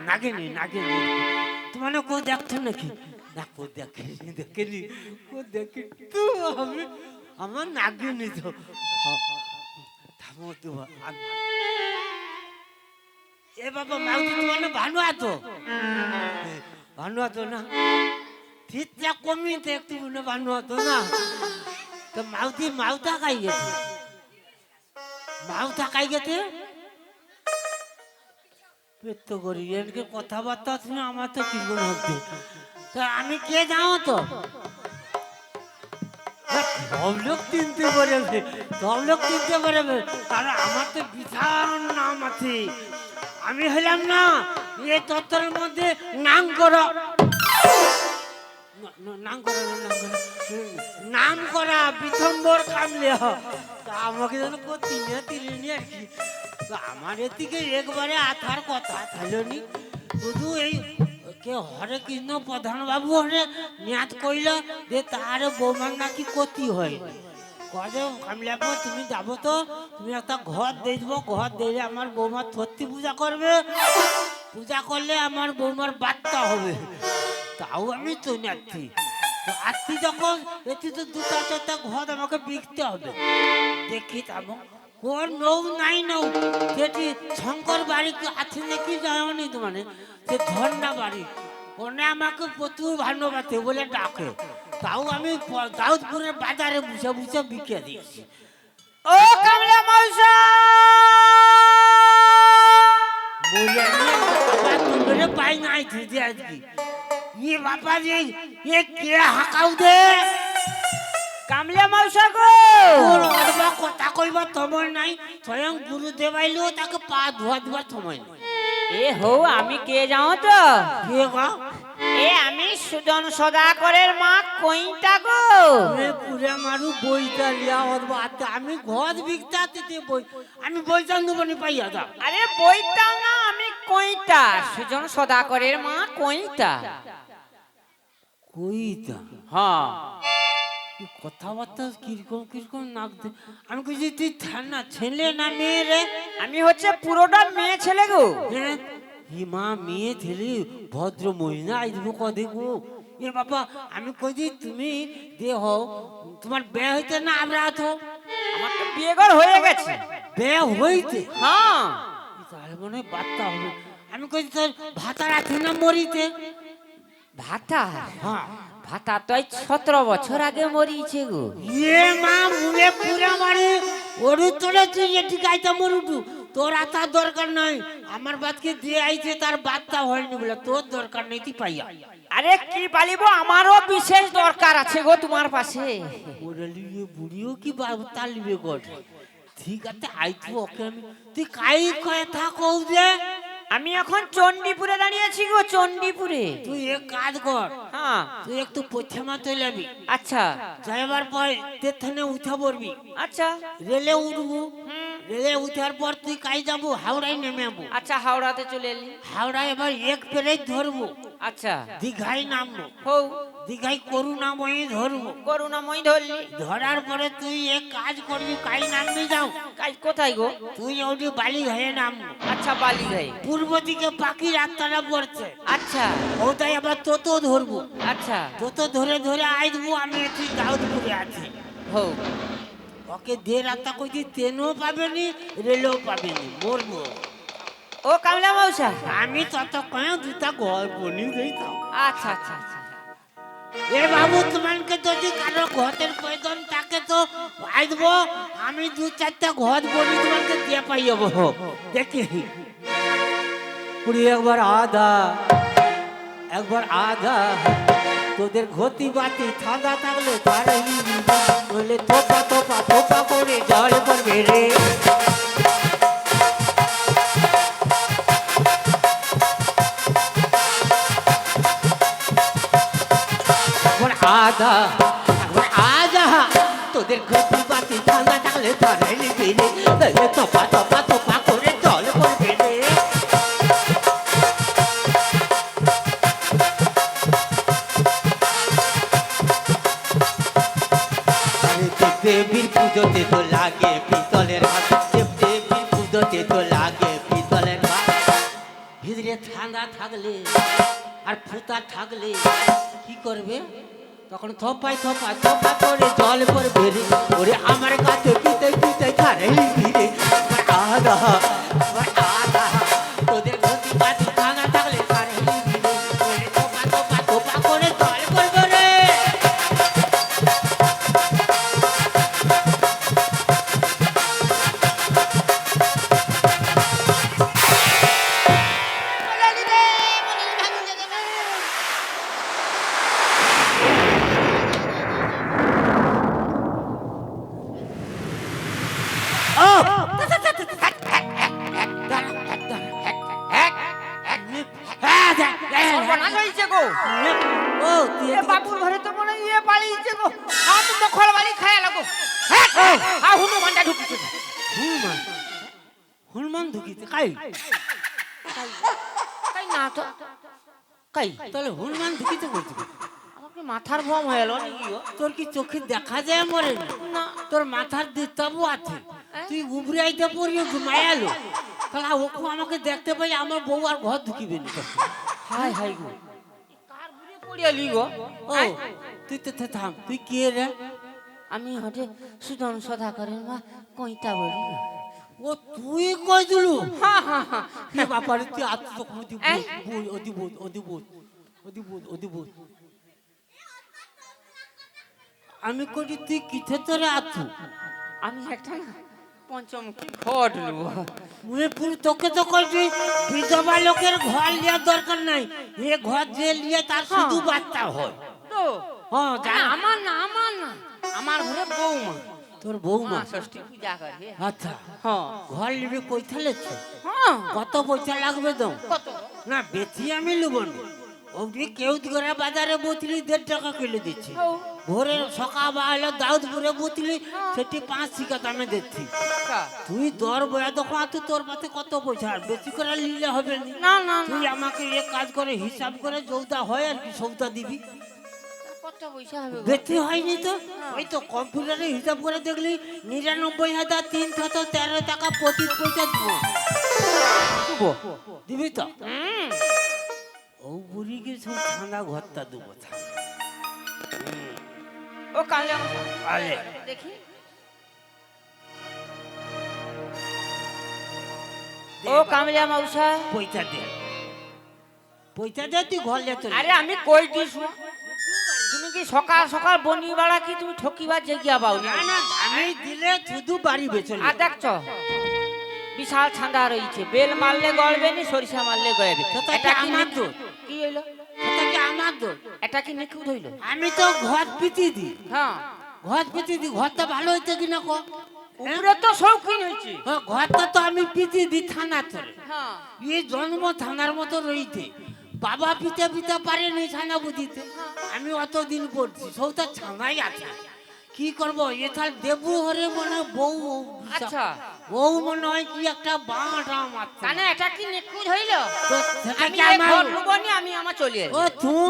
নাগেনি নাগেনি তোমার কেউ দেখছো নাকি না কেউ দেখেনি দেখেনি ও দেখে তো আমি আমার নাগেনি তো থামো তো এ বাবা মাউতি তোমার ভালো আছো ভালো আছো না ঠিকটা কমিতে একটু মনে ভালো আছো না তো মাউতি মাউতা খাই গেছে মাউতা খাই গেছে পেট করি এনকে কথাবার্তা শুনে আমার তো কি মনে হচ্ছে তা আমি কে যাও তো সব লোক চিনতে পারবে সব লোক চিনতে পারবে কারণ আমার তো বিশাল নাম আছে আমি হলাম না এ তত্ত্বের মধ্যে নাম করো নাম করা বিথম্বর কামলে আমাকে যেন তিনে তিলিনি আর কি আমার এদিকে একবারে আথার কথা থাকলেনি শুধু এই কে হরে কৃষ্ণ প্রধান বাবু হরে নিয়াত কইল যে তার বৌমার নাকি ক্ষতি হয় কদে কামলাবো তুমি যাবো তো তুমি একটা ঘর দিয়ে দেবো ঘর দিলে আমার বৌমার সত্যি পূজা করবে পূজা করলে আমার বৌমার বাচ্চা হবে তাও আমি তো যাচ্ছি আসছি যখন এটি তো দুটা চারটা ঘর আমাকে বিকতে হবে দেখি তেমন ওর নৌ নাই নৌ সেটি শঙ্কর বাড়ি আছে নাকি জানি তো মানে সে ঝর্ণা বাড়ি ওনে আমাকে প্রচুর ভালোবাসে বলে ডাকে তাও আমি দাউদপুরের বাজারে বসে বসে বিকে দিয়েছি ও কামলা মৌসা বলে পাই নাই দিদি আজকে ये बापा जी ये क्या हाकाउ दे কামলা মৌসা গো ওর অদবা কথা কইবা সময় নাই স্বয়ং গুরুদেব আইলো তাকে পা ধোয়া দিবার সময় নাই এ হো আমি কে যাও তো কে গো এ আমি সুজন সদাকরের মা কইটা গো এ পুরে মারু বইটা লিয়া অদবা আমি ঘর বিকতা দিতে বই আমি বইটা নেবনি পাইয়া দা আরে বইটা না আমি কইটা সুজন সদাকরের মা কইটা কইতা হ্যাঁ কথাবার্তা কিরকম কিরকম নাক আমি কইছি তুই থানা ছেলে না মেয়ে রে আমি হচ্ছে পুরোটা মেয়ে ছেলে গো হ্যাঁ মা মেয়ে ছেলে ভদ্র মহিলা আইব কদে গো এ বাবা আমি কইছি তুমি দেহ তোমার বিয়ে হইতে না আমরা আছো আমার তো বিয়ে ঘর হয়ে গেছে বিয়ে হইতে হ্যাঁ তাহলে মনে হয় বাচ্চা হবে আমি কইছি তোর ভাতার আছে না মরিতে ভাতা হ্যাঁ ভাতা তো 17 বছর আগে মরিছে গো এ মা মুলে পুরা মারে ওরু তোরে তুই এটি গাইতা মরুটু তোর আতা দরকার নাই আমার বাতকে দিয়ে আইছে তার বাচ্চা হয়নি বলে তোর দরকার নেই তুই পাইয়া আরে কি পালিব আমারও বিশেষ দরকার আছে গো তোমার পাশে ওরে লিয়ে বুড়িও কি বার্তা লিবে গো ঠিক আছে আইতো ওকে আমি তুই কাই কথা কও যে আমি এখন চণ্ডীপুরে দাঁড়িয়েছি গো চণ্ডীপুরে তুই এক কাজ কর হ্যাঁ তুই একটু পথেমা চলাবি আচ্ছা যাইবার পর তেথানে উঠা পড়বি আচ্ছা রেলে উঠবো রেলে উঠার পর তুই কাই যাবো হাওড়ায় নেমে যাবো আচ্ছা হাওড়াতে চলে এলি হাওড়ায় এবার এক পেরেই ধরবো আচ্ছা দীঘায় নামবো হৌ দীঘায় করুণাময়ী ধরবো করুণাময় ধরলি ধরার পরে তুই এক কাজ করবি কাই নামবি যাও কাজ কোথায় গো তুই ওটি বালি হয়ে নামবো আচ্ছা বালি গাই পূর্ব দিকে পাখি রাস্তাটা পড়ছে আচ্ছা ওটাই আবার তোতো ধরবো আচ্ছা তোতো ধরে ধরে আইবো আমি একটু দাউদপুরে আছি হৌ ওকে দে রাস্তা কইছি ট্রেনও পাবেনি রেলও পাবেনি মরবো ও কামলা মৌসা আমি ততক্ষণে দুটা ঘর বনি দিতাম আচ্ছা আচ্ছা আচ্ছা এ বাবু তোমাকে যদি কারো ঘরের প্রয়োজন থাকে তো আইবো আমি দু চারটা ঘর বনি তোমাকে দিয়ে পাই যাবো দেখি পুরি একবার আধা তোদের ঘটি বাতি ঠান্ডা থাকলে তারাই বলে তোপা তোপা তোপা করে জল পড়বে রে আধা তোদের ঘটি বাতি ঠান্ডা থাকলে তারাই বলে তোপা তোপা তোপা করে জল পড়বে রে দেবীর পুজোতে তো লাগে পিতলের হাত দেবীর পুজোতে তো লাগে পিতলের হাত ভিতরে ঠান্ডা থাকলে আর ফুতা থাকলে কি করবে? তখন থপাই থপা থপা করে জল পড়বে রে। ওরে আমার কাছে পিতে পিতে ছাড়ে ভিড়ে আধা আধা তোদের গতি পাতি ভাঙা থাকলে ছাড়ে ভিড়ে। ওরে থপা থপা থপা করে জল পড়বে রে। সর্বনাশ হয়েছে গো। ও তুই এ বাবুর ঘরে তো মনে হয় ইয়ে পালিয়েছে গো। হাত দখল বাড়ি খায়া লাগো। হনুমানটা ঢুকিছে। হনুমান হনুমান ঢুকিতে কাই তাই না তো কাই তাহলে হনুমান ঢুকিতে করতে আমাকে মাথার ভ্রম হয়ে এলো নাকি গো? তোর কি চোখে দেখা যায় মরে না? তোর মাথার দিতাবু আছে, তুই উবরে আইতে পড়িও ঘুমায়ালো। তাহলে ওকে আমাকে দেখতে পাই আমার বউ আর ঘর ঢুকিবে না। হাই হাই গো, কার ঘুরে পড়িয়ালি গো? ও তুই তো থাম, তুই কে রে? আমি হটে সুজন সদা করেন মা কইটা বলি। ও তুই কই দিলু? হ্যাঁ হ্যাঁ হ্যাঁ হে বাবা রে, তুই আত তো কোদি বল ওদি বল ওদি বল ওদি বল ওদি বল। আমি কই তুই কিথে তোরে আতু? আমি একটা না পঞ্চমুখী ঘট নেব। মুই পুরো তোকে তো কইছি বিধবা লোকের ঘর লিয়া দরকার নাই, এ ঘর যে লিয়ে তার শুধু বাচ্চা হয়। তো হ্যাঁ জান, আমার না আমার না, আমার ঘরে বৌমা। তোর বৌমা ষষ্ঠী পূজা করে। আচ্ছা হ্যাঁ ঘর লিবি কইতে লেছে? হ্যাঁ কত পয়সা লাগবে তো? কত? না বেশি আমি লুব না, ওটি কেউ করে বাজারে বোতলি 1.5 টাকা কিলো দিচ্ছি। ভোরের সকাল বেলা দাউদপুরে বোতলি সেটি 5 টাকা দামে দিচ্ছি। তুই তোর বয়া দোকান তুই তোর পাতে কত পয়সা আর বেশি করে নিলে হবে না। না না তুই আমাকে এক কাজ করে হিসাব করে যৌদা হয় আর কি সৌদা দিবি। কত পয়সা হবে গো? বেশি হয়নি তো, ওই তো কম্পিউটারে হিসাব করে দেখলি 99,313 টাকা প্রতি পয়সা দিব। দিবি তো? ও বুড়িকে সব ঠান্ডা ঘরটা দেবো। ও কালে আরে দেখি ও কামলিয়া মৌসা, পয়সা দে, পয়সা দে, তুই ঘর লে চলে। আরে আমি কই দিছু, তুমি কি সকাল সকাল বনি বাড়া কি তুমি ঠকিবার জায়গা পাও না? না না, আমি দিলে শুধু বাড়ি বেচলে। আর দেখছো বিশাল ঠান্ডা রয়েছে, বেল মারলে গড়বে নি, সরিষা মারলে গড়বে। এটা কি আমার দোষ? কি হইলো? এটা কি আমার দোষ? এটা কি নিখুঁত হইলো? আমি তো ঘর পিটি দি, হ্যাঁ ঘর পিটি দি, ঘরটা ভালো হইতে কিনা কো? উপরে তো শৌখিন হয়েছে। হ্যাঁ, ঘরটা তো আমি পিটি দি থানা চলে। হ্যাঁ এই জন্ম থানার মতো রইতে, বাবা পিতে পিতে পারেনি ছানা বুঝিতে। আমি অতদিন পড়ছি, সৌটা ছানাই আছে। কি করবো এথাল দেবু হরে মনে বউ, আচ্ছা বউ মনে হয় কি একটা বাঁটা মারছে। কানে এটা কি নিখুঁত হইলো? তো সেটা আমি কি এই আমার? ঘর লুবনি, আমি আমার চলে ও তুই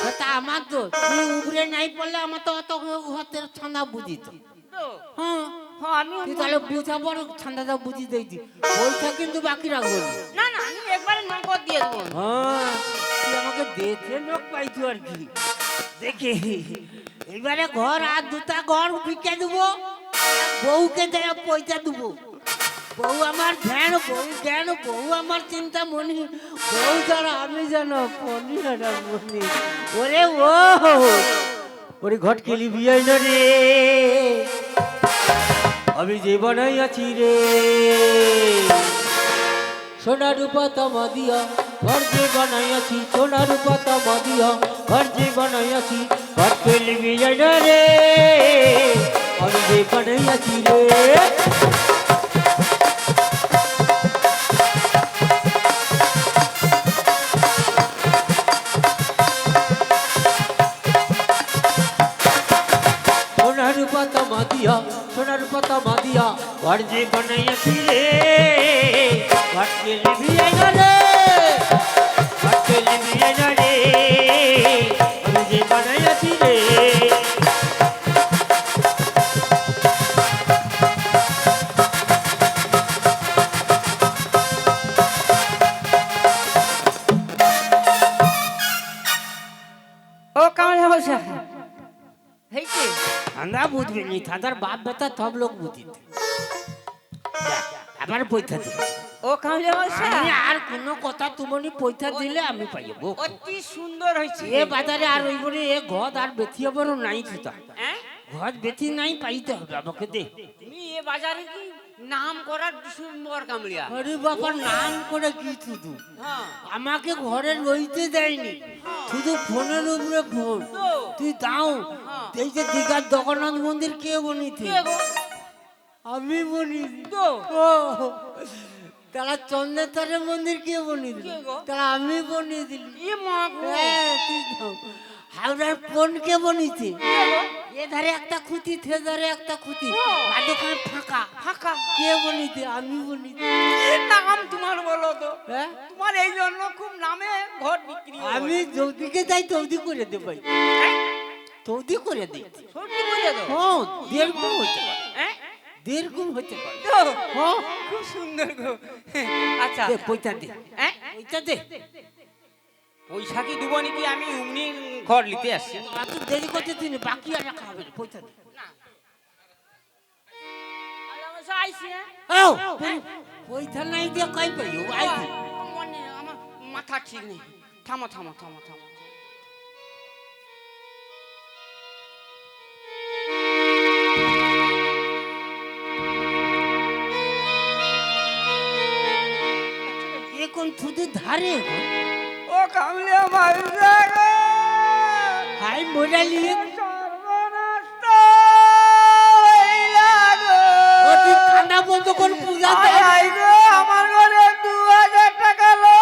সেটা আমার তো, তুই উপরে নাই পড়লে আমার তো অত ঘরের ছানা বুঝিত। হ্যাঁ হ্যাঁ আমি তুই তাহলে বুঝা বড় ঠান্ডাটা বুঝি দিয়েছি, ওইটা কিন্তু বাকি রাখবো না। না না আমি একবারে নগদ দিয়ে দেবো। হ্যাঁ, তুই আমাকে দেখে লোক পাইছো আর কি। দেখে এবারে ঘর আর দুটা ঘর বিকে দেবো, বউকে দেয় পয়সা দেবো। বউ আমার ধ্যান, বউ জ্ঞান, বউ আমার চিন্তা মনি, বউ ছাড়া আমি যেন পনি মনি। ওরে ও ওরে ঘট খেলি বিয়ে না রে, আমি যে বানাই আছি রে। সোনা রূপা তামা দিয়া ঘর যে বানাইয়াছি, সোনা রূপা তামা দিয়া ঘর যে বানাইয়াছি, ঘর খেলবি না রে, আমি যে বানাইয়াছি রে। সোনা রূপা তামা দিয়া, সোনা রূপা তামা দিয়া ঘর যে বানাইয়াছি রে, ঘর খেলবি না রে, ঘর খেলবি না রে, আমি যে বানাইয়াছি রে। বুঝবে নি দাদার বাপ বেটা সব লোক বুঝিতে আবার পয়সা দিবে ও কামলিয়া মশাই আমি আর কোনো কথা তুমি পয়সা দিলে আমি পাইব অতি সুন্দর হয়েছে এ বাজারে আর ওই বলে এ ঘর আর বেথি আবার নাই সুতা হ্যাঁ ঘর বেথি নাই পাইতে হবে আমাকে দে তুমি এ বাজারে কি নাম করার ডিসেম্বর কামলিয়া আরে বাবার নাম করে কি শুধু হ্যাঁ আমাকে ঘরে রইতে দেয়নি শুধু ফোনের উপরে ফোন তো তুই দাও হ্যাঁ। এই যে দীঘার জগন্নাথ মন্দির কে বনিতে কে গো? আমি বনি তো ও তারা চন্দ্রেশ্বরের মন্দির কে বনিয়ে দিল কে গো? তারা আমি বনিয়ে দিল ই মা গো। তুই দাও হাওড়ার ফোন কে বনিতে কে গো? এধারে একটা খুঁতি সেধারে একটা খুঁতি ও। মাঝখানে ফাঁকা ফাঁকা কে বনিতে আমি বনিতে কি নাম তোমার বলো তো হ্যাঁ তোমার এই জন্য খুব নামে ঘর বিক্রি হয়। আমি যৌদিকে যাই তৌদি করে দে ভাই তৌদি করে দিই সত্যি বলে দাও হ্যাঁ দেড় গুণ হতে পারে হ্যাঁ দেড় গুণ হতে পারে তো হ্যাঁ খুব সুন্দর গো আচ্ছা দে পয়সা দে হ্যাঁ পয়সা দে পয়সা কি দিব নাকি আমি অমনি ঘর নিতে আসছি এত দেরি করতে দিন বাকি আর রাখা হবে না, পয়সা দে না আল্লাহ মশাই আইছি ও পয়সা নাই দিয়ে কই পাইও আইছি মনে আমার মাথা ঠিক নেই থামো থামো থামো থামো এখন থুদে ধারে এখন ও কামলিয়া মাইজা গো হাই মোরালি সর্বনাশ হইলা গো ও তুই কান্না বন্ধ কর পূজা দে আয় আয় গো আমার ঘরে 2000 টাকা লো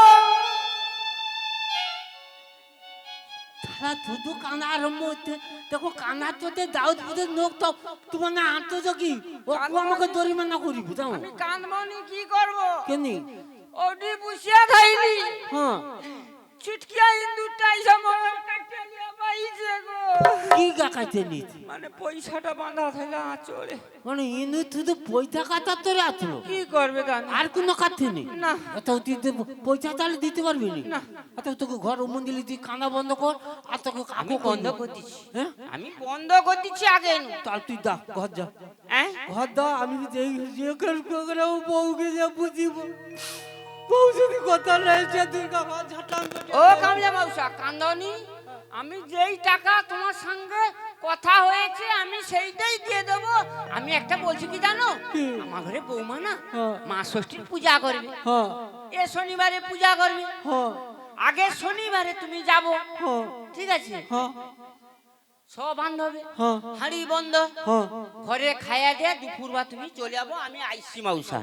তারা থুদু কান্না আরম্ভ হচ্ছে দেখো কান্না তোতে দাউদ বুঝে নোক তো তোমার না আত্মযোগী ও আমাকে দরিমানা করিব যাও আমি কান্দমনি কি করব কেনি ওডি বুঝিয়া খাইনি হ্যাঁ চুটকিয়া ইন্দুটাই সময় কাটতে লিয়া পাইছে গো কি গাকাইতে নিতে মানে পয়সাটা বাঁধা থাকলে চলে মানে ইনু থুদু পয়সা কাটা তোরে আসলো কি করবে গান আর কোনো কাটতে নেই না তো তুই পয়সা তাহলে দিতে পারবি নি না। তোকে ঘর মন্দিরে তুই কান্না বন্ধ কর আর তোকে আমি কাকু বন্ধ বন্ধ করে দিচ্ছি হ্যাঁ আমি বন্ধ করে দিচ্ছি আগে তাহলে তুই দা ঘর যা হ্যাঁ ঘর দা আমি যে করে বউকে যা বুঝিব বউ যদি কথা রয়েছে দুর্গা মা ঝাটাং ও কামলা মাউসা কান্দনি আমি যেই টাকা তোমার সঙ্গে কথা হয়েছে আমি সেইটাই দিয়ে দেব আমি একটা বলছি কি জানো কি? আমার ঘরে বৌমা না হ্যাঁ। মা ষষ্ঠীর পূজা করবে হ্যাঁ এ শনিবারে পূজা করবে হ্যাঁ আগে শনিবারে তুমি যাবো হ্যাঁ ঠিক আছে হ্যাঁ সব বান্ধবে হ্যাঁ হাঁড়ি বন্ধ হ্যাঁ ঘরে খাইয়া দিয়ে দুপুর বা তুমি চলে যাবো আমি আইসি মাউসা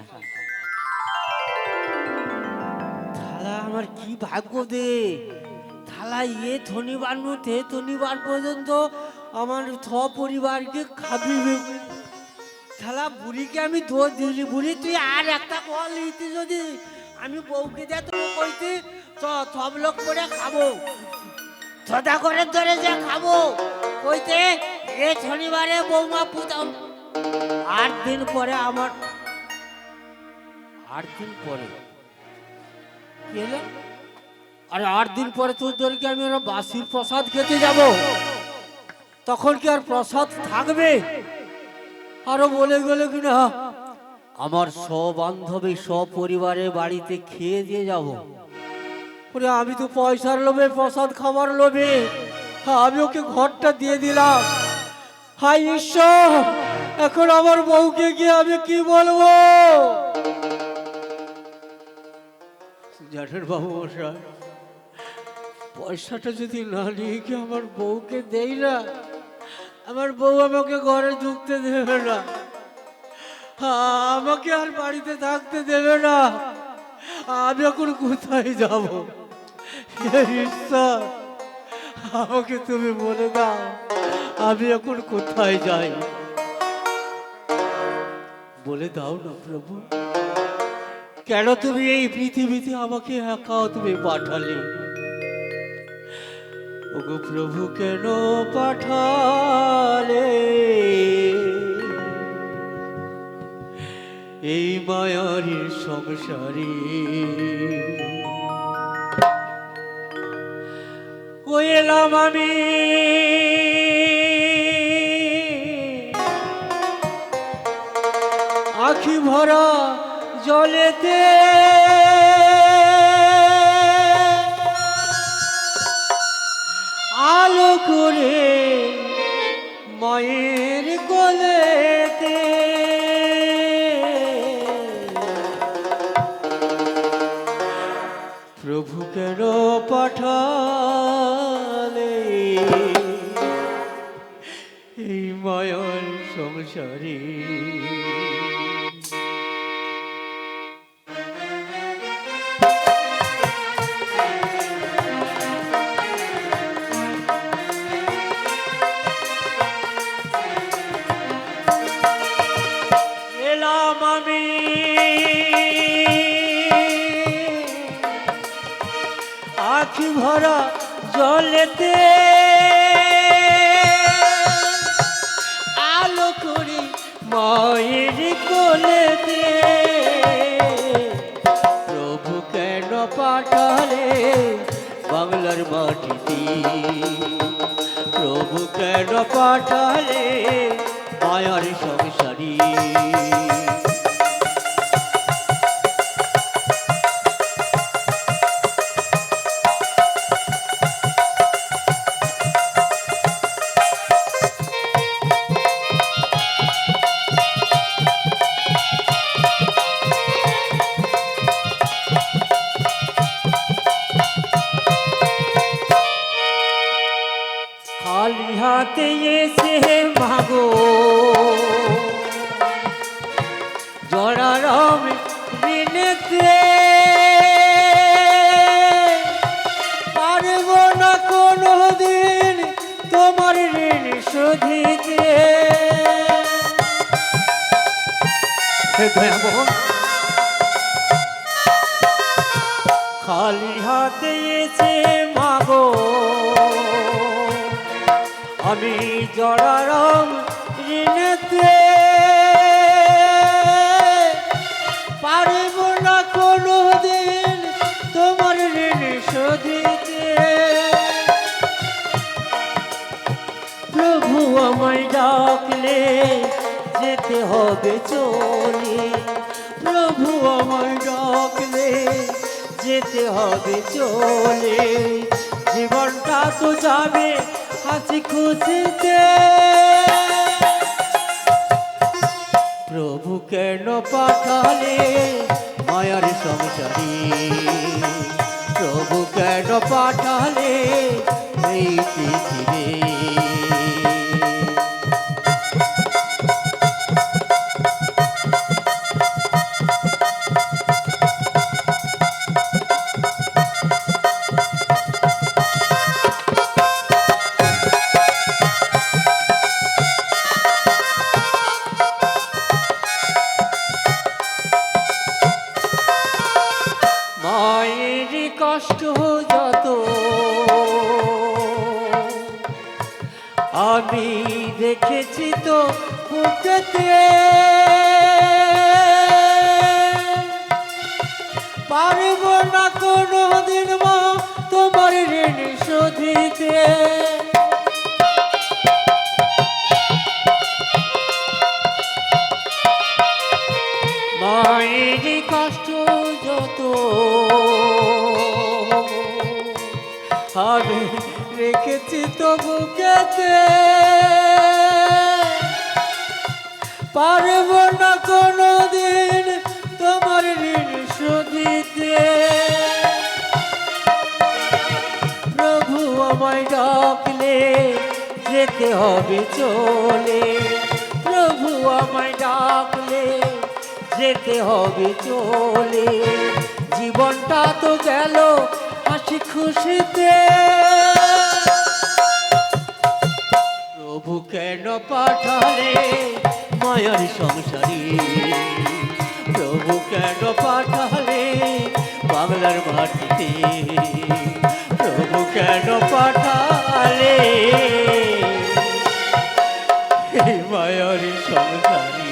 থালা আমার কি ভাগ্য দে থালা ইয়ে শনিবার তে শনিবার পর্যন্ত আমার পরিবারকে খাবিবে থালা বুড়িকে আমি দোষ দিলি বুড়ি তুই আর একটা কল দিতে যদি আমি বউকে দিয়ে তোকে কইতে সব লোক করে খাবো সদা করে ধরে যে খাবো কইতে এ শনিবারে বৌমা পুতাম 8 দিন পরে আমার 8 দিন পরে কি হলো? আরে 8 দিন পরে তোদেরকে আমি ওরা বাসির প্রসাদ খেতে যাব তখন কি আর প্রসাদ থাকবে আরো বলে গেলে কিনা আমার সব বান্ধবী সব পরিবারের বাড়িতে খেয়ে দিয়ে যাব ওরে আমি তো পয়সার লোভে প্রসাদ খাবার লোভে আমি ওকে ঘরটা দিয়ে দিলাম হাই ঈশ্বর এখন আমার বউকে গিয়ে আমি কি বলবো জানেন বাবু মশাই পয়সাটা যদি না নিয়ে গিয়ে আমার বউকে দেই না আমার বউ আমাকে ঘরে ঢুকতে দেবে না আমাকে আর বাড়িতে থাকতে দেবে না আমি এখন কোথায় যাব হে ঈশ্বর আমাকে তুমি বলে দাও আমি এখন কোথায় যাই বলে দাও না প্রভু কেন তুমি এই পৃথিবীতে আমাকে একা তুমি পাঠালে ওগো প্রভু কেন পাঠালে এই মায়ার সংসারে ও এলাম আমি আখি ভরা জলেতে আলো করে মায়ের কোলেতে প্রভু কেন পাঠালে এই মায়ার সংসারে এলাম আমি আখি ভরা জলেতে আলো করি মায়ের কোলেতে প্রভু কেন পাঠালে বাংলার মাটিতে প্রভু কেন পাঠালে মায়ার সংসারী খালি হাতে এসে মাগো জড়ারম ঋণেতে পারব না কোনো দিন তোমার ঋণ শোধিতে খালি হাতে এসে মাগো আমি জড়ারম ঋণেতে পারব না কোনো দিন তোমার ঋণ শোধিতে প্রভু আমায় ডাকলে যেতে হবে চলে প্রভু আমায় ডাকলে যেতে হবে চলে জীবনটা তো যাবে হাসি খুশিতে প্রভু কেন পাঠালে মায়ার সংসারী প্রভু কেন পাঠালে এই পৃথিবী মায়ের কষ্ট যত আমি দেখেছি তো বুকেতে পারব না কোনো দিন মা তোমার ঋণ শোধিতে মায়ের কষ্ট যত আমি রেখেছি তো বুকেতে পারব না কোনো দিন তোমার ঋণ শোধিতে প্রভু আমায় ডাকলে যেতে হবে চলে প্রভু আমায় ডাকলে যেতে হবে চলে জীবনটা তো গেল হাসি খুশিতে প্রভু কেন পাঠালে মায়ার সংসারী প্রভু কেন পাঠালে বাংলার মাটিতে প্রভু কেন পাঠালে এই মায়ার সংসারী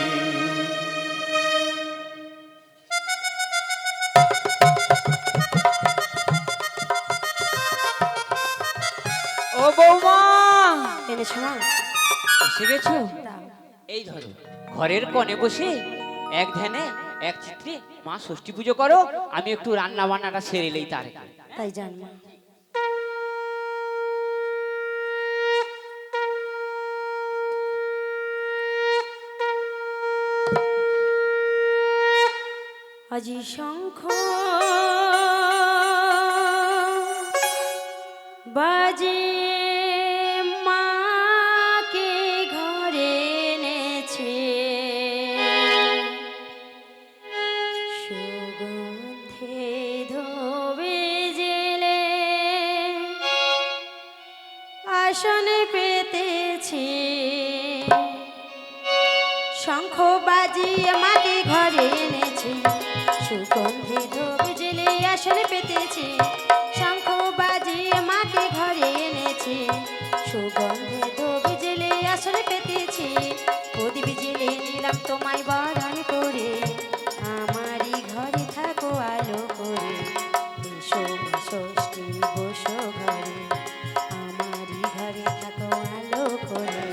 ও বৌমা এনেছো মা? এসে গেছো? দাও। এই ধরো ঘরের কোণে বসে এক ধ্যানে এক চিত্রে মা ষষ্ঠী পুজো করো, আমি একটু রান্না বান্নাটা সেরে লই তার। তাই জান মা। আজি শঙ্খ বাজে মাকে ঘরে এনেছে, সুগন্ধে ধোবে জেলে আসন পেতেছে। শঙ্খ বাজি আমাকে ঘরে এনেছে, সুগন্ধে ধোবে জেলে আসন পেতেছে। শঙ্খ বাজি আমাকে ঘরে এনেছে, সুগন্ধে ধোবে জেলে আসন পেতেছে। প্রদীপ জেলে নিলাম তোমায় বরণ করে, আমারই ঘরে থাকো আলো করে। এসো মা ষষ্ঠী বসো ঘরে, আমারই ঘরে থাকো আলো করে।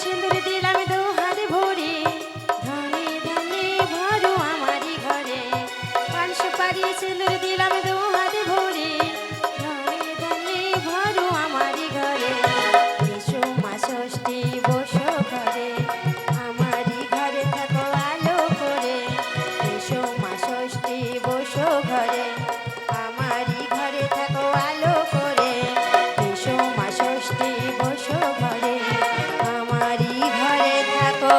সিঁদুর দিলাম দু হাত ভরে, ধনে ধনে ভরো আমারই ঘরে। পান সুপারি সিঁদুর দিলাম দু হাত ভরে, ধনে ধনে ভরো আমারই ঘরে। এসো মা ষষ্ঠী বসো ঘরে, আমারই ঘরে থাকো আলো করে। এসো মা ষষ্ঠী বসো ঘরে, আমারই ঘরে থাকো আলো করে। এসো মা ষষ্ঠী বসো ঘরে, আমারই ঘরে থাকো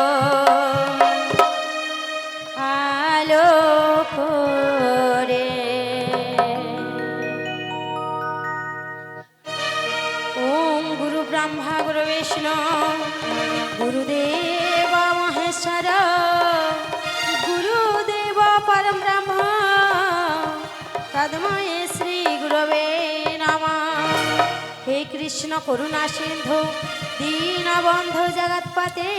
আলো করে। ওম গুরু ব্রহ্মা গুরু বিষ্ণু গুরুদেব মহেশ্বর, গুরুদেব পরম ব্রহ্ম তস্मै শ্রী গুরবে নমঃ। হে কৃষ্ণ করুণা সিন্ধু দীনবন্ধু জগৎপতে,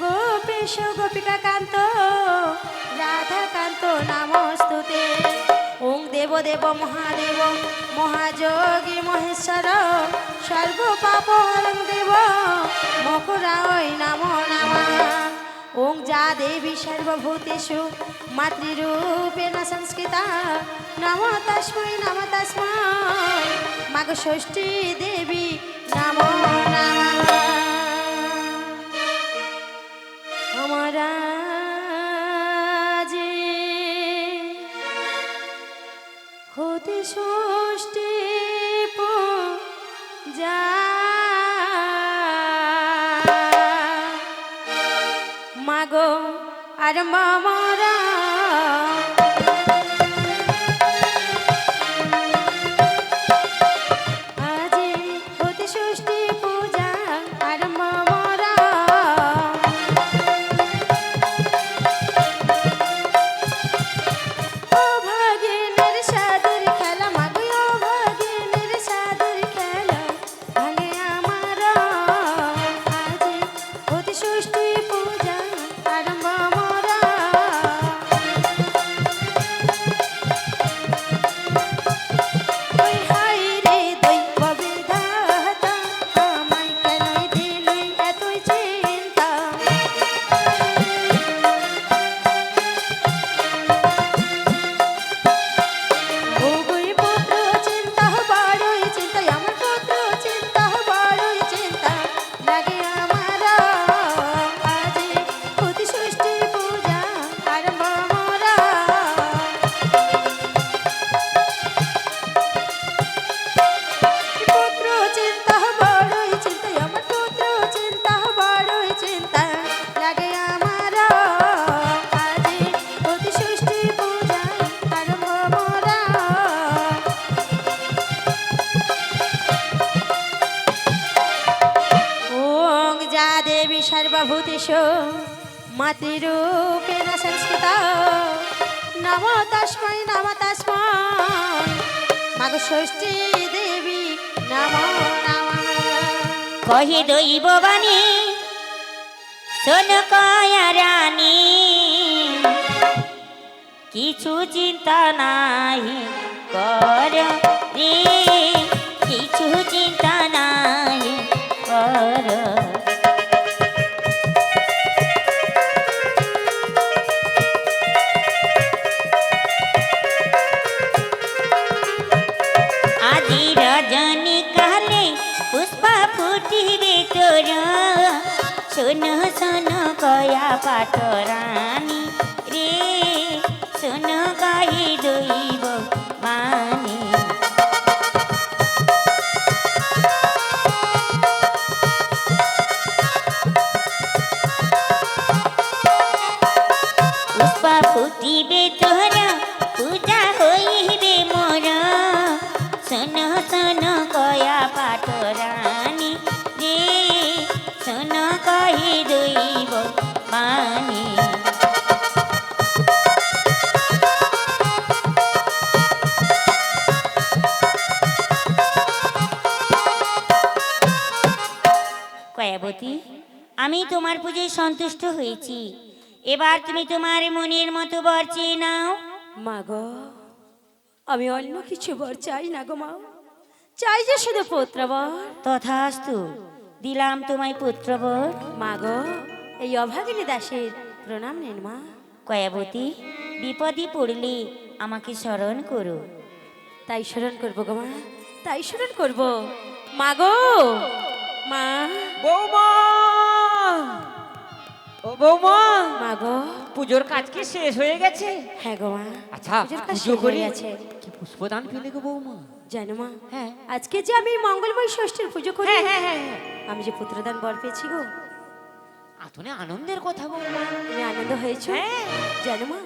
গোপেশ গোপিকা কান্ত রাধাকান্ত নমস্তুতে। ওং দেবদেব মহাদেব মহাযোগী মহেশ্বর, সর্ব পাপ হরং দেব মকরায় নমো নমঃ। ওং যা দেবী সর্বভূতেষু মাতৃরূপেণ সংস্থিতা, নমো তস্मै নমো তস্मै মাগ ষষ্ঠী দেবী নমো নমঃ। আমরা যে হতে ষষ্ঠী পূজা, মাগো আর মামরা আজি হতে ষষ্ঠী পূজা আর মামরা। ও ভাগিনের সাদের খেলা মাগো, ও ভাগিনের সাদের খেলা ভাঙে আমার। আজি হতে ষষ্ঠী পূজা আর মামরা। ওই হাই রে দৈব বিধাতা, আমায় কেনই দিলি এতই চিন্তা। ওগোই পুত্র চিন্তা বড়ই চিন্তা, আমার পুত্র চিন্তা বড়ই চিন্তা লাগে আমার। আজি হতে ষষ্ঠী পূজা আর মামরা। পুত্র চিন্তা বড়ই চিন্তা, আমার পুত্র চিন্তা বড়ই চিন্তা লাগে আমার। আজি হতে ষষ্ঠী পূজা আর মামরা। ওং যা দেবী সর্বভূতেষু মাতৃরূপেণ সংস্থিতা, নমো তস্मै নমো তস্मै মাগ ষষ্ঠী দেবী নমো নমঃ। কহি দৈব বাণী শোন কয়া রানী, কিছু চিন্তা নাই কর রে, কিছু চিন্তা শোনো শোনো কয়া পাটরানী রে, শোনো কহি দৈব বাণী। পুষ্পা ফুটিবে তোরা, পূজা হইবে মোর, শোনো শোনো কয়া পাটরানী রে, শোনো কহি দৈব বাণী। কয়াবতী, আমি তোমার পুজোয় সন্তুষ্ট হয়েছি, এবার তুমি তোমার মনের মতো বর চেয়ে নাও। মা গো, আমি অন্য কিছু বর চাই না গো মা, চাই যে শুধু পুত্র বর। তথাস্তু, দিলাম তোমায় পুত্রবর। মা গো, এই অভাগিনী দাসের প্রণাম নেন মা। কয়াবতী, বিপদে পড়লে আমাকে স্মরণ করো। তাই স্মরণ করবো গো মা, তাই স্মরণ করবো। মা গো, মা, বৌমা, ও বৌমা, মা গো, পুজোর কাজ কি শেষ হয়ে গেছে? হ্যাঁ গো মা, আচ্ছা, পুজোর কাজ পুজো শেষ করে হয়ে গেছে। কি পুষ্পদান পেলে গো বৌমা? জানো মা, হ্যাঁ আজকে যে আমি মঙ্গলময় ষষ্ঠীর পুজো করি, হ্যাঁ হ্যাঁ হ্যাঁ হ্যাঁ। আমি যে পুত্রদান বর পেয়েছি গো। আতনে আনন্দের কথা বৌমা। তুমি আনন্দ হয়েছো? হ্যাঁ। জানো মা,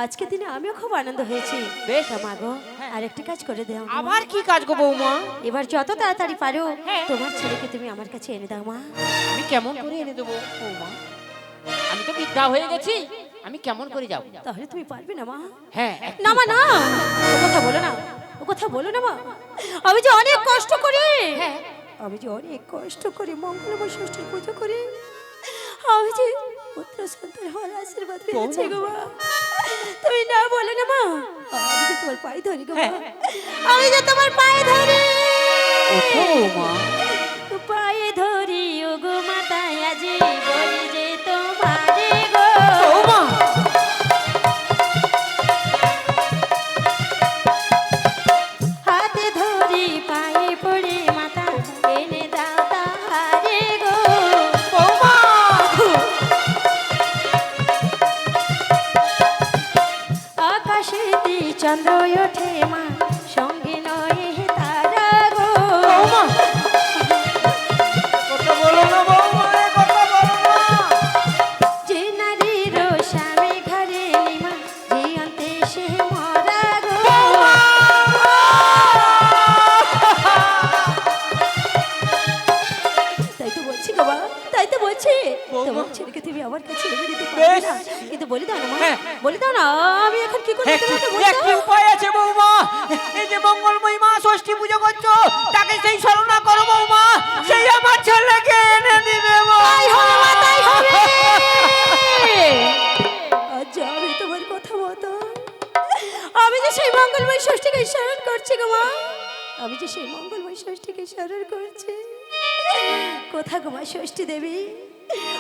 আজকে দিনে আমিও খুব আনন্দ হয়েছি। বেশ। তা মা গো, আরেকটি কাজ করে দাও মা। আবার কি কাজ গো বৌমা? এবার যত তাড়াতাড়ি পারো হ্যাঁ। তোমার ছেলেকে তুমি আমার কাছে এনে দাও মা। আমি কেমন করে এনে দেবো বৌমা? আমি তো বিদ্যা হয়ে গেছি, আমি কেমন করে যাব? তাহলে তুমি পারবে না মা? হ্যাঁ না মা, না, ও কথা বলো না, ও কথা বলো না মা। আমি যে অনেক কষ্ট করি, হ্যাঁ। আমি যে অনেক কষ্ট করি মঙ্গলময় ষষ্ঠীর পুজো করি, আমি যে পুত্র সন্তান হওয়ার আশীর্বাদ পেয়েছি গো মা। তুমি না বলে না মা, আমি যে তোমার পায়ে ধরি গো মা, আমি যে তোমার পায়ে ধরি, ওঠো বৌমা। পায়ে ধরি ও গো মাতায় আজি বলি যে তোমারে গো। বৌমা, হাতে ধরি পায়ে পড়ে মাতা এনে দাও তাহারে গো। বৌমা, আকাশেতে চন্দ্র ওঠে মা, সঙ্গে নয় তারা গো। বৌমা, কথা বলো না বৌমা, এ কথা বলো না। যে নারীর স্বামী ঘরে নিমা, যে অন্তে সে মরা গো। তাই তো বলছি গো মা, তাই তো বলছি, তোমার ছেলেকে তুমি আমার কাছে এনে দিতে পারবে না, কিন্তু বলে দাও না মা, হ্যাঁ। বলে দাও না, আমি এখন কি করবো একটি তোমাকে বলে একটি দাও। উপায় আছে বৌমা। এই যে মঙ্গলময়ী মা ষষ্ঠী পুজো করছো, তাকে সেই স্মরণা করো বৌমা, সেই আমার ছেলেকে এনে দিবে তাই হবে মা, তাই হবে। বৌমা। আজ আমি তোমার কথা মতো, আমি যে সেই মঙ্গলময় ষষ্ঠীকে স্মরণ করছি গো মা, আমি যে সেই মঙ্গলময় ষষ্ঠীকে স্মরণ করছি। কোথা গো মা ষষ্ঠী দেবী,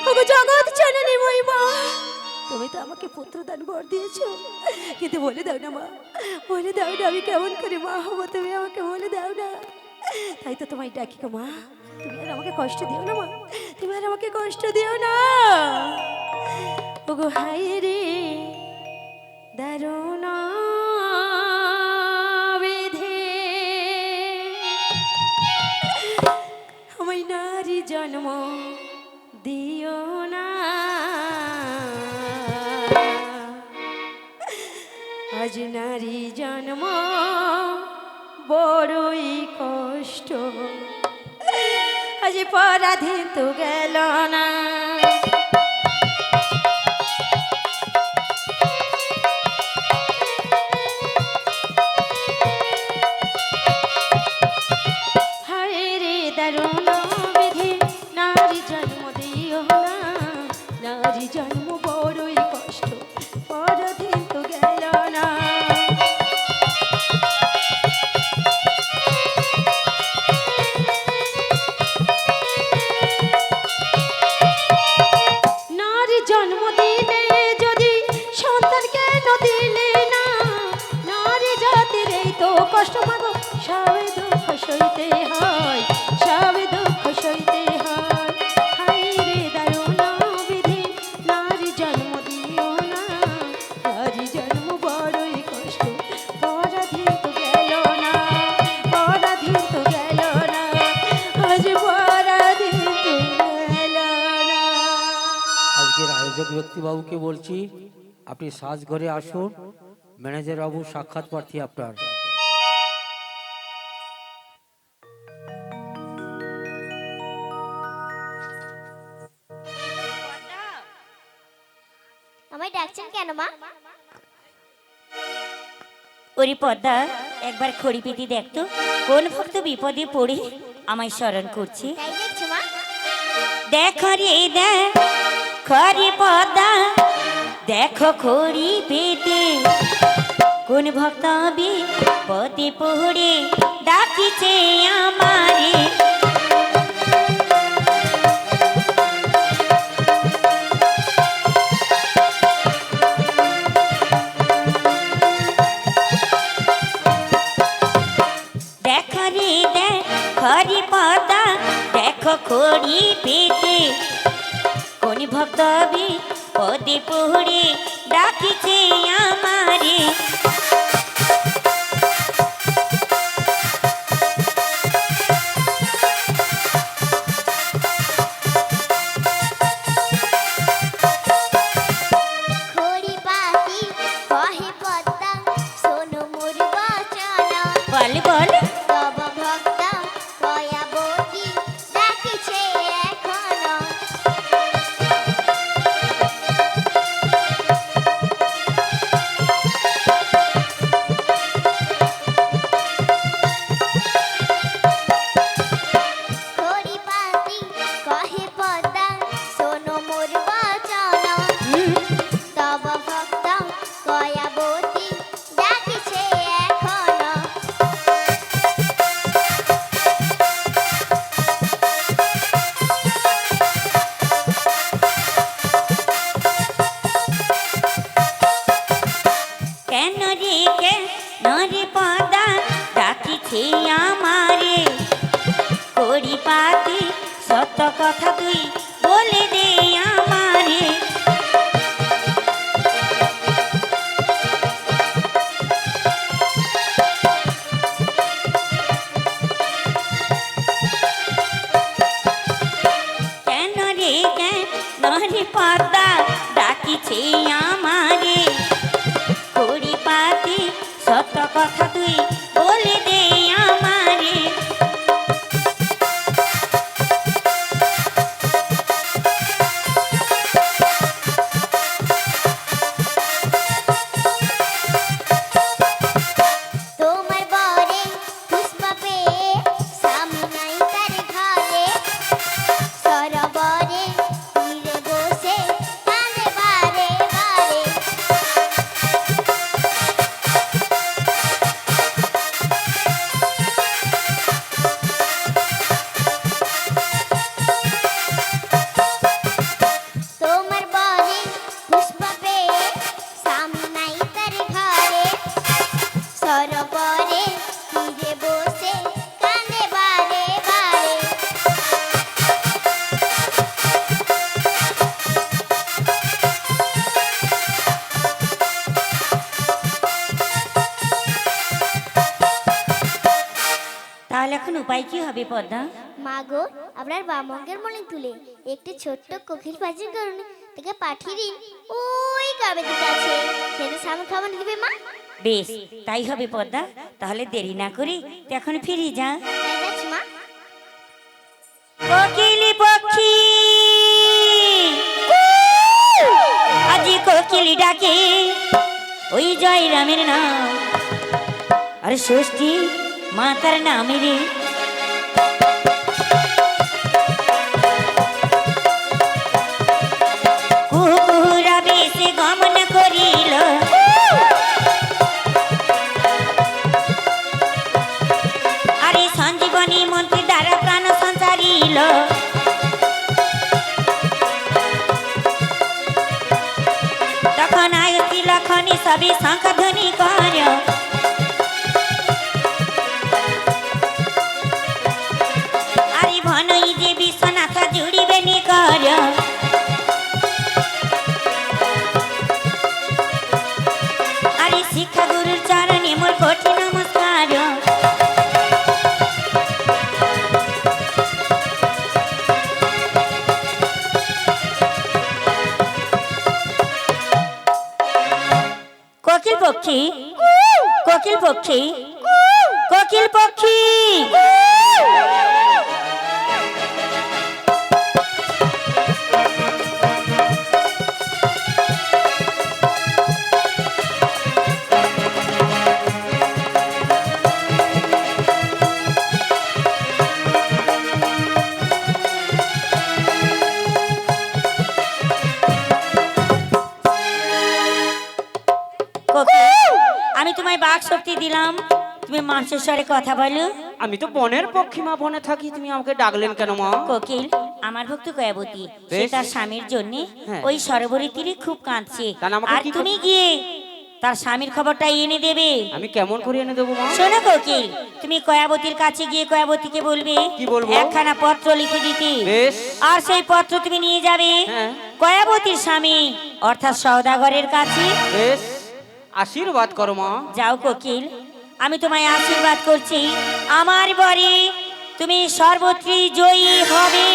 ওগো জগৎ জননী মই মা, তুমি তো আমাকে পুত্রদান বর দিয়েছো, কিন্তু বলে দাও না মা, বলে দাও না আমি কেমন করে মা হবো, তুমি আমাকে বলে দাও না। তাই তো তোমায় ডাকি গো মা, তুমি আর আমাকে কষ্ট দিও না মা, তুমি আর আমাকে কষ্ট দিও না। ওগো হাই রে দারুণ বিধি, আমায় নারী জন্ম দিও না, আজ নারী জন্ম বড়ই কষ্ট, আজ পরাধীন তো গেল না। হায় রে দারুণ বিধি, নারী জন্ম দিও না, নারী জন্ম বড়ই কষ্ট, পরাধীন তো গেল না। নারী জন্ম দিলে যদি সন্তান কেন দিলে না, নারী জাতির এই তো কষ্ট মাগো, সবে দুঃখ সইতে হয়, সবে দুঃখ সইতে হয়। হায় রে দারুণ ব্যক্তিবাবুকে বলছি, আপনি সাজঘরে আসুন। ম্যানেজার বাবু সাক্ষাৎ প্রার্থী আপনার। আমায় ডাকছেন কেন মা? ওরে পদ্মা, একবার খড়ি পেতে দেখতো কোন ভক্ত বিপদে পড়ে আমায় স্মরণ করছে। তাই দেখছো মা? দেখো রে খড়ি পদ্মা, দেখো খড়ি পেতে কোন ভক্ত বিপদে পড়ে ডাকিছে আমারে। দেখো রে খড়ি পদ্মা, দেখো খড়ি পেতে কোন ভক্ত বিপদে পড়ে ডাকিছে আমারে। খড়ি পাতি কহে পদ্মা, শোনো মোর বচন। বল বল। তব ভক্ত দয়াবতী ডাকিছে এখনো। খড়ি পাতি কহে পদ্মা, শোনো মোর বচন। তব ভক্ত দয়াবতী ডাকিছে এখনো। কেন রে পদ্মা ডাকিছে আমারে। খড়ি পাতি সত্য কথা তুই বলে দে আমারে। কেন রে পদ্মা ডাকিছে আমারে। খড়ি পাতি সত্য কথা তুই বলে দে আমারে। তোমার বরে পুষ্প পেয়ে স্বামী নাই তার ঘরে। সরোবরে তীরে বসে কাঁদে বারে বারে। তোমার বরে পুষ্প পেয়ে স্বামী নাই তার ঘরে। সরোবরে তীরে বসে কাঁদে বারে বারে। তাহলে এখন উপায় কি হবে পদ্মা? মাগো, আপনার বামঙ্গের মনে তুলে একটি ছোট্ট কোকিল পাখির কারণে তাকে পাঠিয়ে দিন ওই গ্রামের দিকে আছে। সেটা সামনে খাবার দিবে মা। বেশ, তাই হবে পদ্মা। তাহলে দেরি না করি এখন ফিরে যা। তাই যাচ্ছি মা। কোকিলি পক্ষী আজি কোকিলি ডাকে ওই জয় রামের নাম, আর ষষ্ঠী মাতার নামে রে। কুকুরা বেশে গমন করিল, আরে সঞ্জীবনী মন্ত্রী দ্বারা প্রাণ সঞ্চারিল। তখন আয়তি লক্ষণী সবই শঙ্খ ধ্বনি কর, আরে ভনই যে বিশ্বনাথ জুড়িবে নি কর। আরে শিক্ষা গুরুর চরণে মোর কোটি নমস্কার। পক্ষী, কোকিল পক্ষী, কোকিল পক্ষী। কোকিল, আমি তোমায় বাক শক্তি দিলাম, তুমি মানুষের স্বরে কথা বলো। আমি তো বনের পক্ষী মা, বনে থাকি, তুমি আমাকে ডাকলেন কেন মা? কোকিল, আমার ভক্ত কয়াবতী সে বেশ। তার স্বামীর জন্য হ্যাঁ। ওই সরোবরের তীরে খুব কাঁদছে, তাহলে আমাকে আর কি তুমি গিয়ে তার স্বামীর খবরটা এনে দেবে। আমি কেমন করে এনে দেবো মা? শোনো কোকিল, তুমি কয়াবতীর কাছে গিয়ে কয়াবতীকে বলবে কি বলবো? একখানা পত্র লিখে দিতে। বেশ। আর সেই পত্র তুমি নিয়ে যাবে হ্যাঁ। কয়াবতীর স্বামী অর্থাৎ সওদাগরের কাছে। বেশ, আশীর্বাদ করো মা। যাও কোকিল, আমি তোমায় আশীর্বাদ করছি, আমার বাড়ি তুমি সর্বত্রই জয়ী হবে।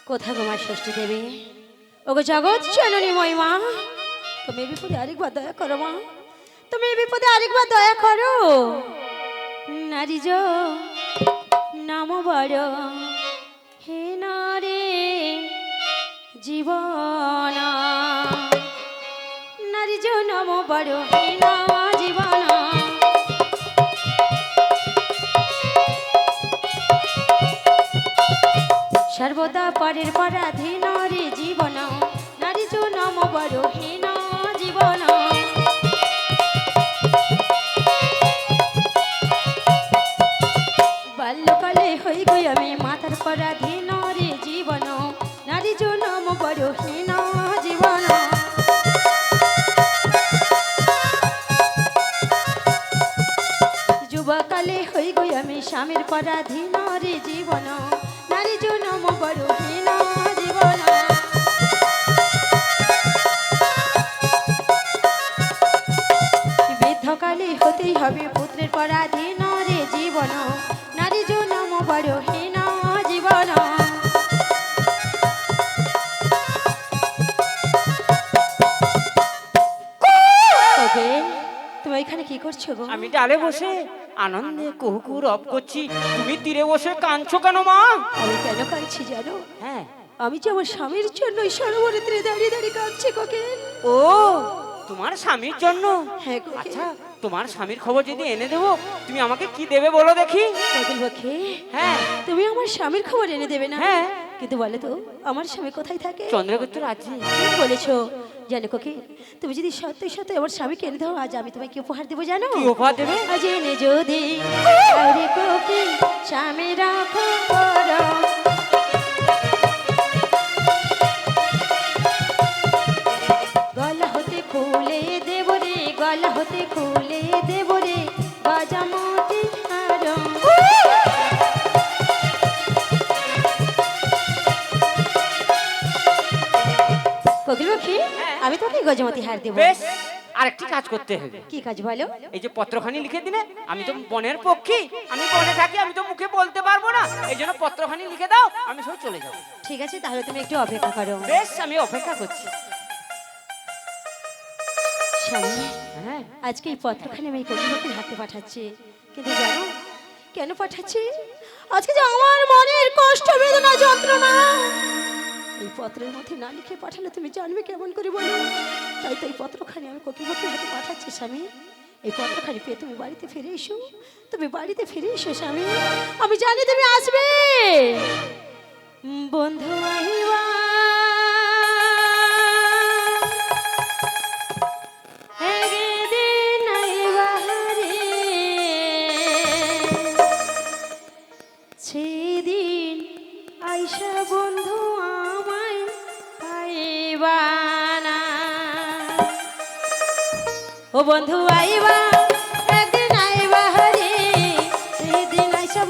কোথা গো মা ষষ্ঠী দেবী? ওগো জগৎ জননী মহিমা, তুমি এই বিপদে আরেকবার দয়া করো মা, তুমি এই বিপদে আরেকবার দয়া করো। নারী যো নাম বড় হে নারে জীবন, নারী যো নাম বড় হে না জীবন, সর্বদা পরের পরাধীন রে জীবন, নারী যো নাম বড় হীন জীবন। বাল্যকালে হই গই আমি মাতার পরাধীন রে জীবন, নারী যো নাম বড় হীন জীবন। যুবকালে হই গই আমি স্বামীর পরাধীন রে জীবন, নারী যো নাম বড় হীন জীবন। বৃদ্ধকালে হতেই হবে পুত্রের পরাধীন রে জীবন, নারী যো নাম বড় হীন জীবন। ওকে, তুমি এখানে কি করছো গো? আমি ডালে বসে আনন্দে কুহু রব করছি, তুমি তীরে বসে কাঁদছো কেন মা? আমি কেন কাঁদছি জানো? হ্যাঁ। আমি যে আমার স্বামীর জন্য এই সরোবরে তীরে দাঁড়িয়ে দাঁড়িয়ে কাঁদছি কোকিল। ও, তোমার স্বামীর জন্য? হ্যাঁ কোকিল। আচ্ছা, তোমার স্বামীর খবর যদি এনে দেবো, তুমি আমাকে কি দেবে বলো দেখি? কোকিল পক্ষী, হ্যাঁ। তুমি আমার স্বামীর খবর এনে দেবে না? হ্যাঁ। কিন্তু বলে তো আমার স্বামী কোথায় থাকে? চন্দ্রগুপ্ত রাজ্যে। ঠিক বলেছো। জানো কোকিল, তুমি যদি সত্যি সত্যি আমার স্বামীকে এনে দাও, আজ আমি তোমায় কি উপহার দেবো জানো? কি উপহার দেবে? আজ এনে যদি আরে কোকিল স্বামী রাখো করো, গলা হতে খুলে দেব রে, গলা হতে খুলে দেব রে গজামতি হার। কোকিল পাখি, আমি তোকে গজমতি হার দেবো। বেশ, আরেকটি কাজ করতে হবে। কি কাজ বলো? এই যে পত্রখানি লিখে দিলে, আমি তো বনের পক্ষী, আমি বনে থাকি, আমি তো মুখে বলতে পারবো না, এই জন্য পত্রখানি লিখে দাও, আমি সব চলে যাবো। ঠিক আছে, তাহলে তুমি একটু অপেক্ষা করো। বেশ, আমি অপেক্ষা করছি। স্বামী, হ্যাঁ। আজকে এই পত্রখানি আমি কোকিল পাখির হাতে পাঠাচ্ছি, কিন্তু জানো কেন পাঠাচ্ছি? আজকে যে আমার মনের কষ্ট বেদনা যন্ত্রণা এই পত্রের মধ্যে না লিখে পাঠালে তুমি জানবে কেমন করে বলো? তাই তো এই পত্রখানি আমি কোকিল পাখির হাতে পাঠাচ্ছি স্বামী। এই পত্রখানি পেয়ে তুমি বাড়িতে ফিরে এসো, তুমি বাড়িতে ফিরে এসো স্বামী, আমি জানি তুমি আসবে। বন্ধু আহিবা একদিন আইবা রে, সেদিন আইসা বন্ধু আমায় পাইবা না। ও বন্ধু আইবা একদিন আইবা রে, সেদিন আইসা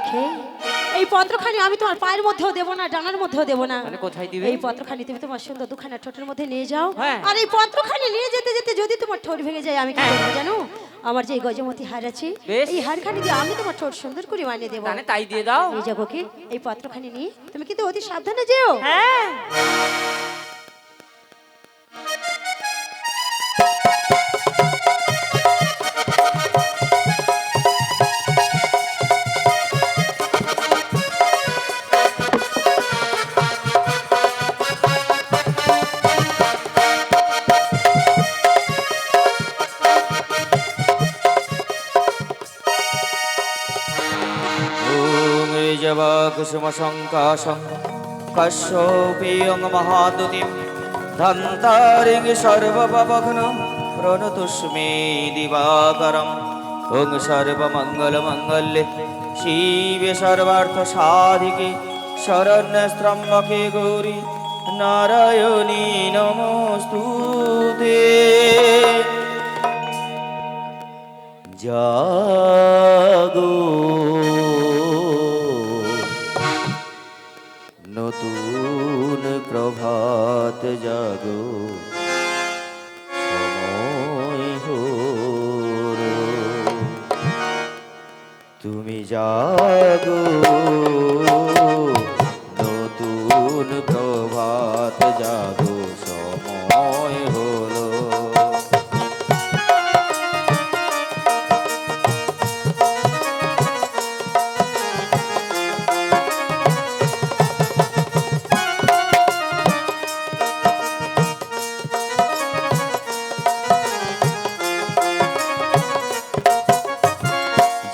রাখে, এই পত্রখানি আমি তোমার পায়ের মধ্যেও দেবো না, ডানার মধ্যেও দেবো না। তাহলে কোথায় দিবে? এই পত্রখানি তুমি তোমার সুন্দর দুখানা ঠোঁটের মধ্যে নিয়ে যাও। হ্যাঁ। আর এই পত্রখানি নিয়ে যেতে যেতে যদি তোমার ঠোঁট ভেঙে যায়, আমি কি করবো জানো? আমার যে গজমতি হার আছে, বেশ। এই হারখানি দিয়ে আমি তোমার ঠোঁট সুন্দর করে বানিয়ে দেবো। তাহলে তাই দিয়ে দাও। এই যাবো কি, এই পত্রখানি নিয়ে তুমি কিন্তু অতি সাবধানে যেও। হ্যাঁ। ॐ जवाकुसुमशङ्काशं कश्यपेयं महादुतिं धन्तारिं सर्वपवघ्नं प्रणतोऽस्मि दिवाकरम् ॐ सर्वमङ्गलमङ्गल्ये शिवे सर्वार्थसाधिके शरण्यस्त्र्यम्बके गौरी नारायणी नमोऽस्तुते জাগো নতুন প্রভাত জাগো সময় হলো তুমি জাগো নতুন প্রভাত জাগো সময় হলো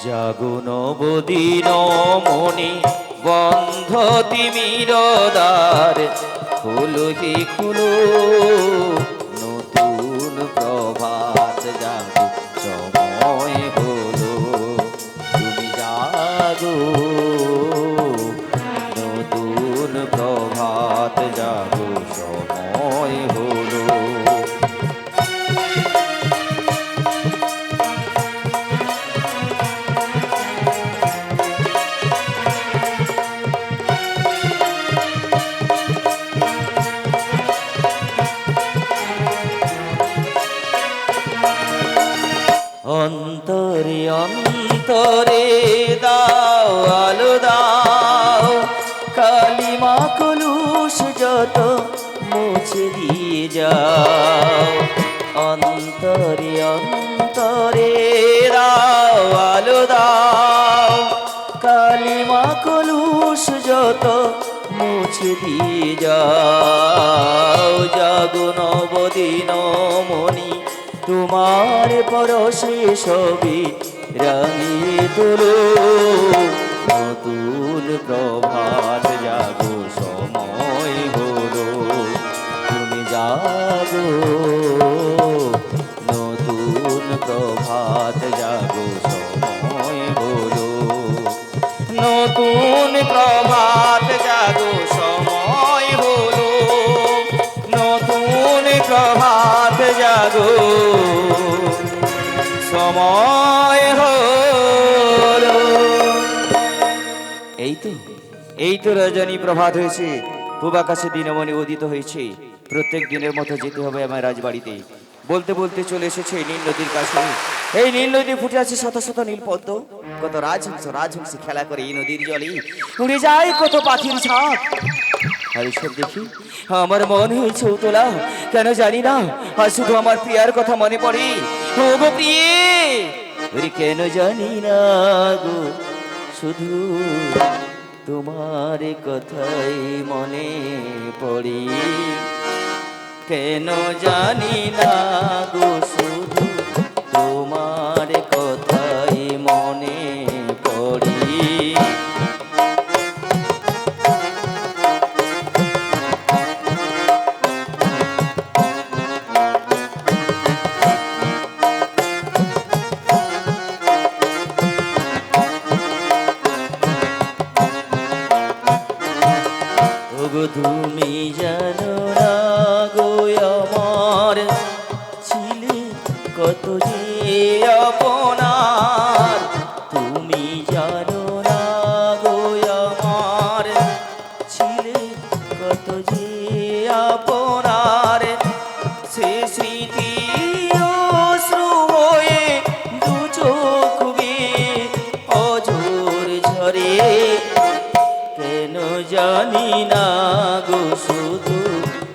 জাগো নবদিন মনি বন্ধ তিমির দ্বার খুলো হি খুলো নতুন প্রভাত জাগো সময় হলো তুমি জাগো নতুন প্রভাত জাগো সময় হলো অন্তরে অন্তরে দাও আলো দাও কালিমা কলুষ যত মুছে দিয়ে যাও অন্তরে অন্তরে দাও আলো দাও কালিমা কলুষ যত মুছে দিয়ে যাও জাগো নবদিন মনি তোমার পরশে সবে রাঙিয়ে তোলো নতুন প্রভাত জাগো সময় হলো তুমি জাগো নতুন প্রভাত জাগো সময় হলো নতুন প্রভাত জাগো সময় হলো নতুন প্রভাত জাগো সময় হলো এই তো রজনী প্রভাত হয়েছে পূব আকাশে দিনমণি উদিত হয়েছে প্রত্যেক দিনের মতো যেতে হবে আমার রাজবাড়িতে বলতে বলতে চলে এসেছে এই নীল নদীর কাছে এই নীল নদী ফুটে আছে শত শত নীল পদ্ম কত রাজহংস খেলা করে এই নদীর জলে উড়ে যায় কত পাখির ঝাঁক আর এসব দেখি আমার মন হয়েছে উতলা কেন জানি না আর শুধু আমার প্রিয়ার কথা মনে পড়ে ও গো প্রিয়ে ওরে কেন জানি না গো শুধু তোমার কথাই মনে পড়ে কেন জানি না গো শুধু তোমার কথাই মনে পড়ে তুমি জানো না গো আমার ছিলে কত যে আপনার তুমি জানো না জানি না গো শুধু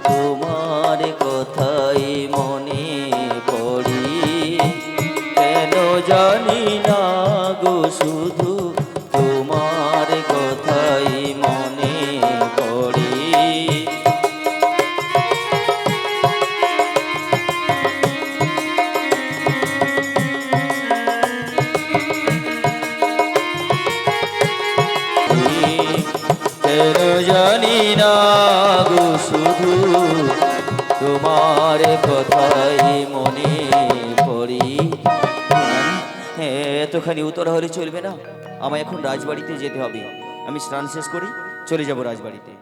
তোমার কথাই মনে পড়ি, কেন জানি না গো শুধু তোমার কথাই মনে পড়ি। কেন জানি না গো শুধু তোমার কথাই মনে পড়ি। এতখানি উত্তর হলে চলবে না, আমায় এখন রাজবাড়িতে যেতে হবে। আমি স্নান শেষ করি, চলে যাব রাজবাড়িতে।